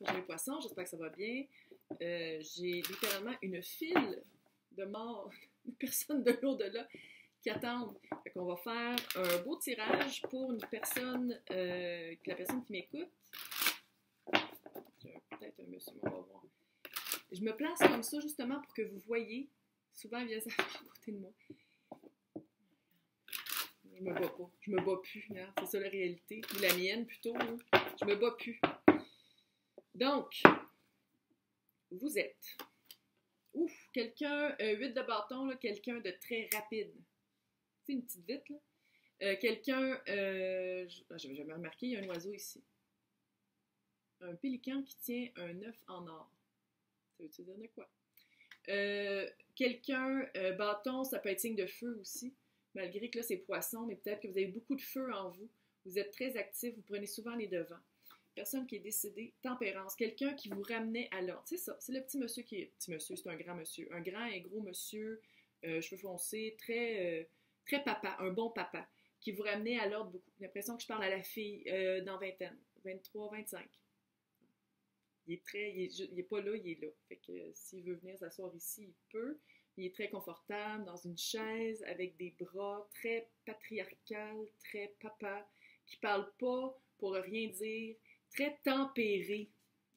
J'ai les poissons, j'espère que ça va bien. J'ai littéralement une file de morts, de personnes de l'au-delà qui attendent. Fait qu'on va faire un beau tirage pour une personne, la personne qui m'écoute. Peut-être un monsieur, on va voir. Je me place comme ça justement pour que vous voyez. Souvent, il vient s'asseoir à côté de moi. Je me bats pas. Je me bats plus. Hein? C'est ça la réalité. Ou la mienne plutôt. Hein? Je me bats plus. Donc, vous êtes. Ouf, quelqu'un, 8 de bâton, là, quelqu'un de très rapide. C'est une petite vite, là. Quelqu'un, j'avais jamais remarqué, il y a un oiseau ici. Un pélican qui tient un œuf en or. Ça veut-tu dire de quoi? Quelqu'un, bâton, ça peut être signe de feu aussi. Malgré que là, c'est poisson, mais peut-être que vous avez beaucoup de feu en vous. Vous êtes très actif, vous prenez souvent les devants. Personne qui est décédée, tempérance. Quelqu'un qui vous ramenait à l'ordre. C'est ça, c'est le petit monsieur qui est... Petit monsieur, c'est un grand monsieur. Un grand et gros monsieur, cheveux foncés, très papa, un bon papa, qui vous ramenait à l'ordre beaucoup. J'ai l'impression que je parle à la fille dans vingtaine, 23, 25. Il est pas là, il est là. Fait que s'il veut venir s'asseoir ici, il peut. Il est très confortable dans une chaise avec des bras très patriarcal, très papa, qui parle pas pour rien dire, très tempéré.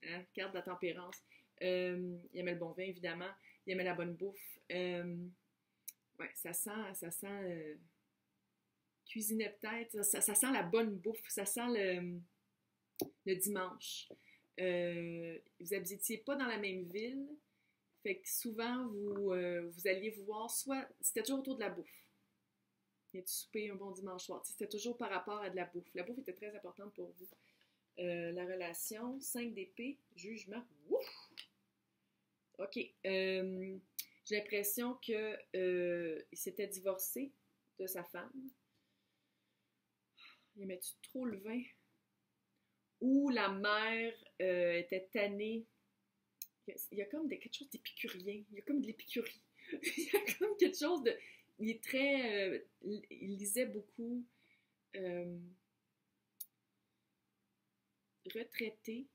Hein? Carte de la tempérance. Il aimait le bon vin, évidemment. Il aimait la bonne bouffe. Ouais, ça sent cuisiner peut-être. Ça sent la bonne bouffe. Ça sent le dimanche. Vous habitiez pas dans la même ville. Fait que souvent, vous alliez vous voir, soit c'était toujours autour de la bouffe. Il y a du souper un bon dimanche soir. C'était toujours par rapport à de la bouffe. La bouffe était très importante pour vous. La relation, 5 d'épée, jugement. Ouf! OK. J'ai l'impression qu'il s'était divorcé de sa femme. Il aimait-tu trop le vin? Ou la mère était tannée. Il y a comme quelque chose d'épicurien. Il y a comme de l'épicurie. Il y a comme quelque chose de... Il est très... il lisait beaucoup. Retraité.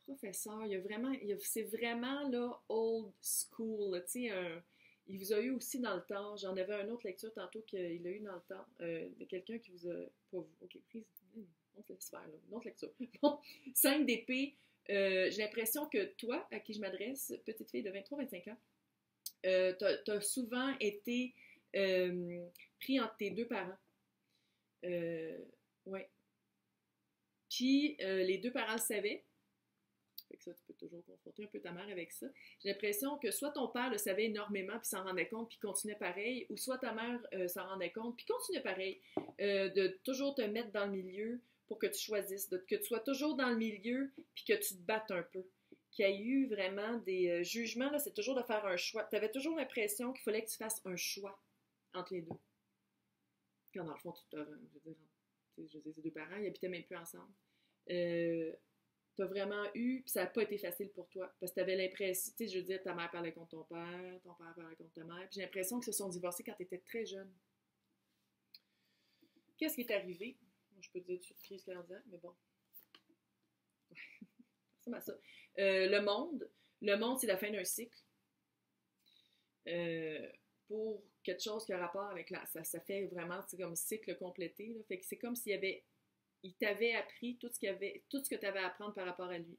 Professeur. C'est vraiment là, old school. Tu sais, il vous a eu aussi dans le temps. J'en avais une autre lecture tantôt qu'il a eu dans le temps. De quelqu'un qui vous a... Pas vous. OK, prise. On se laisse faire, là. Une autre lecture. Bon. 5 d'épée. J'ai l'impression que toi, à qui je m'adresse, petite fille de 23-25 ans, t'as souvent été pris entre tes deux parents. Ouais. Puis, les deux parents le savaient. Fait que ça, tu peux toujours confronter un peu ta mère avec ça. J'ai l'impression que soit ton père le savait énormément puis s'en rendait compte puis continuait pareil, ou soit ta mère s'en rendait compte puis continuait pareil. De toujours te mettre dans le milieu pour que tu choisisses, que tu sois toujours dans le milieu puis que tu te battes un peu. Qu'il y a eu vraiment des jugements, là, c'est toujours de faire un choix. Tu avais toujours l'impression qu'il fallait que tu fasses un choix entre les deux. Quand dans le fond, je veux dire, ces deux parents, ils habitaient même plus ensemble. T'as vraiment eu, puis ça n'a pas été facile pour toi, parce que t'avais l'impression, tu sais, je veux dire, ta mère parlait contre ton père parlait contre ta mère, puis j'ai l'impression qu'ils se sont divorcés quand t'étais très jeune. Qu'est-ce qui est arrivé? Je peux te dire une crise cardiaque, mais bon. Ça m'a ça. Le monde, c'est la fin d'un cycle. Pour quelque chose qui a rapport avec ça fait vraiment, c'est comme cycle complété, là. Fait que c'est comme il t'avait appris tout ce que tu avais à apprendre par rapport à lui.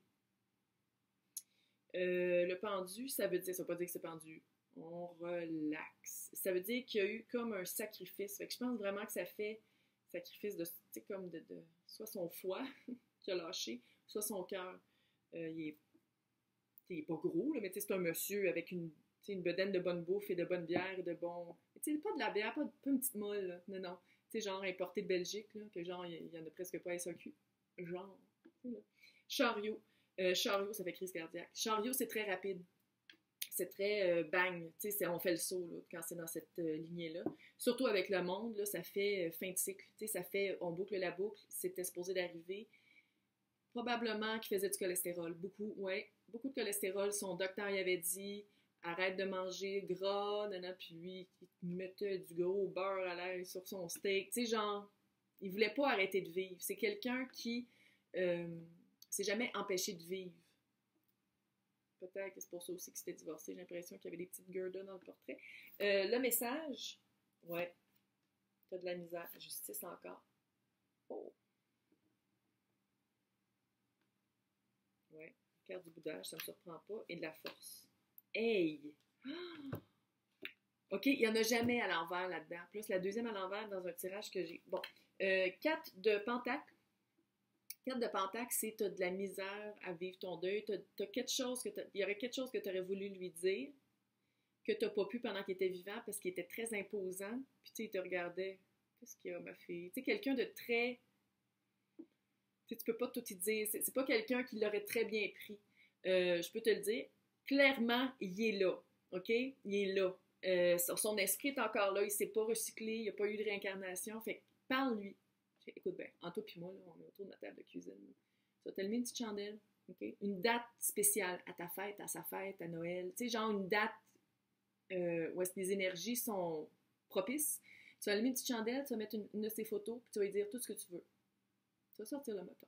Le pendu, ça veut pas dire que c'est pendu. On relaxe. Ça veut dire qu'il y a eu comme un sacrifice. Fait que je pense vraiment que ça fait sacrifice de, tu sais, comme de soit son foie qui a lâché, soit son cœur. Il est pas gros, là, mais c'est un monsieur avec une bedaine de bonne bouffe et de bonne bière et de bon... Tu sais, pas de la bière, pas une petite molle, là. Non. Tu sais, genre importé de Belgique, là, que genre, il y en a presque pas à SAQ. Genre. Chariot. Chariot, ça fait crise cardiaque. Chariot, c'est très rapide. C'est très bang. Tu sais, on fait le saut, là, quand c'est dans cette lignée-là. Surtout avec le monde, là, ça fait fin de cycle. Tu sais, ça fait, on boucle la boucle. C'était supposé d'arriver. Probablement qu'il faisait du cholestérol. Beaucoup, ouais. Beaucoup de cholestérol. Son docteur y avait dit... Arrête de manger gras, puis lui, il mettait du gros beurre à l'ail sur son steak. Tu sais, genre, il voulait pas arrêter de vivre. C'est quelqu'un qui C'est jamais empêché de vivre. Peut-être que c'est pour ça aussi que c'était divorcé. J'ai l'impression qu'il y avait des petites Gerda dans le portrait. Le message, ouais, t'as de la misère. Justice encore. Oh. Ouais, carte du boudage, ça me surprend pas. Et de la force. Hey! OK, il n'y en a jamais à l'envers là-dedans. Plus la deuxième à l'envers dans un tirage que j'ai. Bon, 4 de pentacle. 4 de pentacle, c'est tu as de la misère à vivre ton deuil. T'as quelque chose il y aurait quelque chose que tu aurais voulu lui dire, que tu n'as pas pu pendant qu'il était vivant parce qu'il était très imposant. Puis tu sais, il te regardait. Qu'est-ce qu'il y a, ma fille? Tu sais, quelqu'un de très. Tu sais, tu peux pas tout y dire. C'est pas quelqu'un qui l'aurait très bien pris. Je peux te le dire. Clairement, il est là. OK? Il est là. Son esprit est encore là. Il s'est pas recyclé. Il n'y a pas eu de réincarnation. Fait que parle-lui. Écoute bien, Anto puis moi, là, on est autour de la table de cuisine. Tu vas t'allumer une petite chandelle. Okay? Une date spéciale à ta fête, à sa fête, à Noël. Tu sais, genre une date où est-ce que les énergies sont propices. Tu vas allumer une petite chandelle, tu vas mettre une de ses photos, puis tu vas lui dire tout ce que tu veux. Tu vas sortir le moton.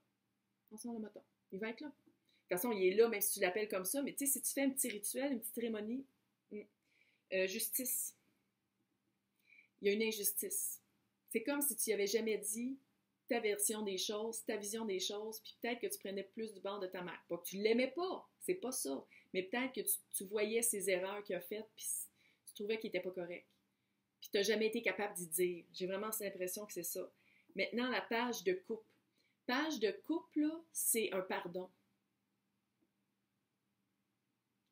On sort le moton. Il va être là. De toute façon, il est là, même si tu l'appelles comme ça, mais tu sais, si tu fais un petit rituel, une petite cérémonie, justice. Il y a une injustice. C'est comme si tu n'y avais jamais dit ta version des choses, ta vision des choses, puis peut-être que tu prenais plus du bord de ta mère. Pas que tu l'aimais pas, c'est pas ça, mais peut-être que tu voyais ses erreurs qu'il a faites, puis tu trouvais qu'il n'était pas correct. Puis tu n'as jamais été capable d'y dire. J'ai vraiment l'impression que c'est ça. Maintenant, la page de couple. Page de couple, là, c'est un pardon.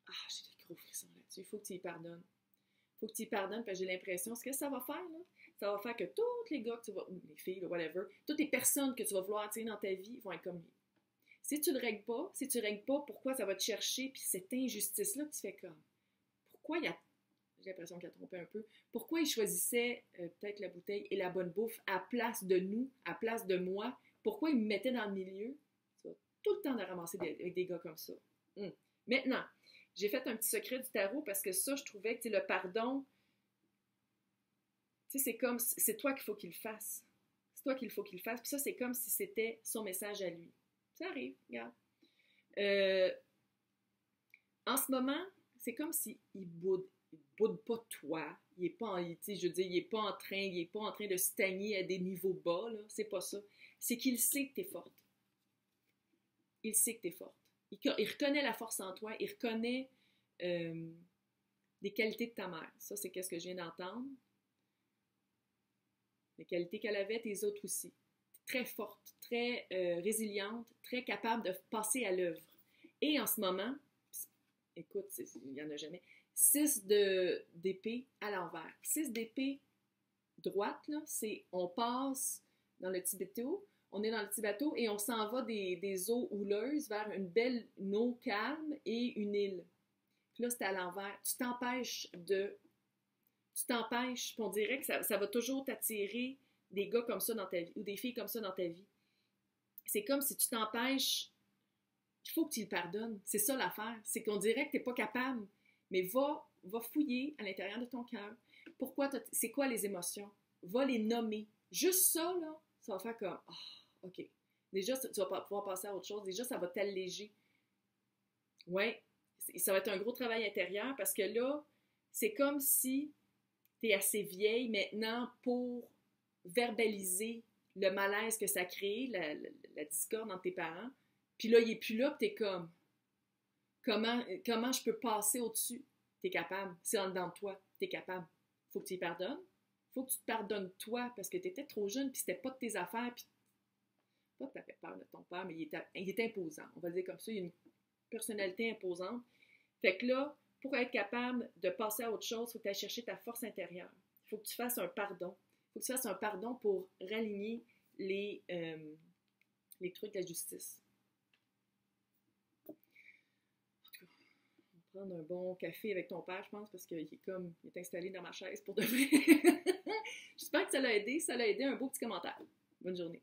Ah, j'ai des gros frissons là-dessus. Il faut que tu y pardonnes. Il faut que tu y pardonnes, parce que j'ai l'impression, ce que ça va faire, là, ça va faire que tous les gars que tu vas, ou les filles, whatever, toutes les personnes que tu vas vouloir attirer dans ta vie vont être comme lui. Si tu ne le règles pas, pourquoi ça va te chercher, puis cette injustice-là, tu fais comme, pourquoi il a, j'ai l'impression qu'il a trompé un peu, pourquoi il choisissait peut-être la bouteille et la bonne bouffe à place de nous, à place de moi, pourquoi il me mettait dans le milieu, tu vas tout le temps de ramasser avec des gars comme ça. Maintenant, j'ai fait un petit secret du tarot parce que ça, je trouvais que le pardon, tu sais, c'est comme, c'est toi qu'il faut qu'il le fasse. C'est toi qu'il faut qu'il le fasse. Puis ça, c'est comme si c'était son message à lui. Ça arrive, regarde. En ce moment, c'est comme s'il boude. Il boude pas toi. Il est pas, je veux dire, il est pas en train de stagner à des niveaux bas, là. C'est pas ça. C'est qu'il sait que t'es forte. Il sait que t'es forte. Il reconnaît la force en toi. Il reconnaît les qualités de ta mère. Ça, c'est qu'est-ce que je viens d'entendre. Les qualités qu'elle avait, tes autres aussi. Très forte, très résiliente, très capable de passer à l'œuvre. Et en ce moment, écoute, il n'y en a jamais, 6 d'épée à l'envers. 6 d'épée droite, là, c'est on passe dans le petit bateau, on est dans le petit bateau et on s'en va des eaux houleuses vers une eau calme et une île. Puis là, c'est à l'envers. Tu t'empêches, puis on dirait que ça va toujours t'attirer des gars comme ça dans ta vie, ou des filles comme ça dans ta vie. C'est comme si tu t'empêches, il faut que tu le pardonnes. C'est ça l'affaire. C'est qu'on dirait que tu n'es pas capable, mais va fouiller à l'intérieur de ton cœur. Pourquoi, c'est quoi les émotions? Va les nommer. Juste ça, là, ça va faire comme, OK. Déjà, tu vas pouvoir passer à autre chose. Déjà, ça va t'alléger. Ouais, ça va être un gros travail intérieur parce que là, c'est comme si tu es assez vieille maintenant pour verbaliser le malaise que ça crée, la discorde entre tes parents. Puis là, il n'est plus là, puis tu es comme, comment je peux passer au-dessus? Tu es capable. C'est en dedans de toi. Tu es capable. Faut que tu y pardonnes. Faut que tu te pardonnes toi parce que tu étais trop jeune, puis c'était pas de tes affaires. Puis pas que tu avais peur de ton père, mais il était imposant. On va le dire comme ça. Il y a une personnalité imposante. Fait que là, pour être capable de passer à autre chose, il faut que tu ailles chercher ta force intérieure. Il faut que tu fasses un pardon. Il faut que tu fasses un pardon pour raligner les trucs de la justice. En tout cas, on va prendre un bon café avec ton père, je pense, parce qu'il est installé dans ma chaise pour de vrai. J'espère que ça l'a aidé. Ça l'a aidé, un beau petit commentaire. Bonne journée.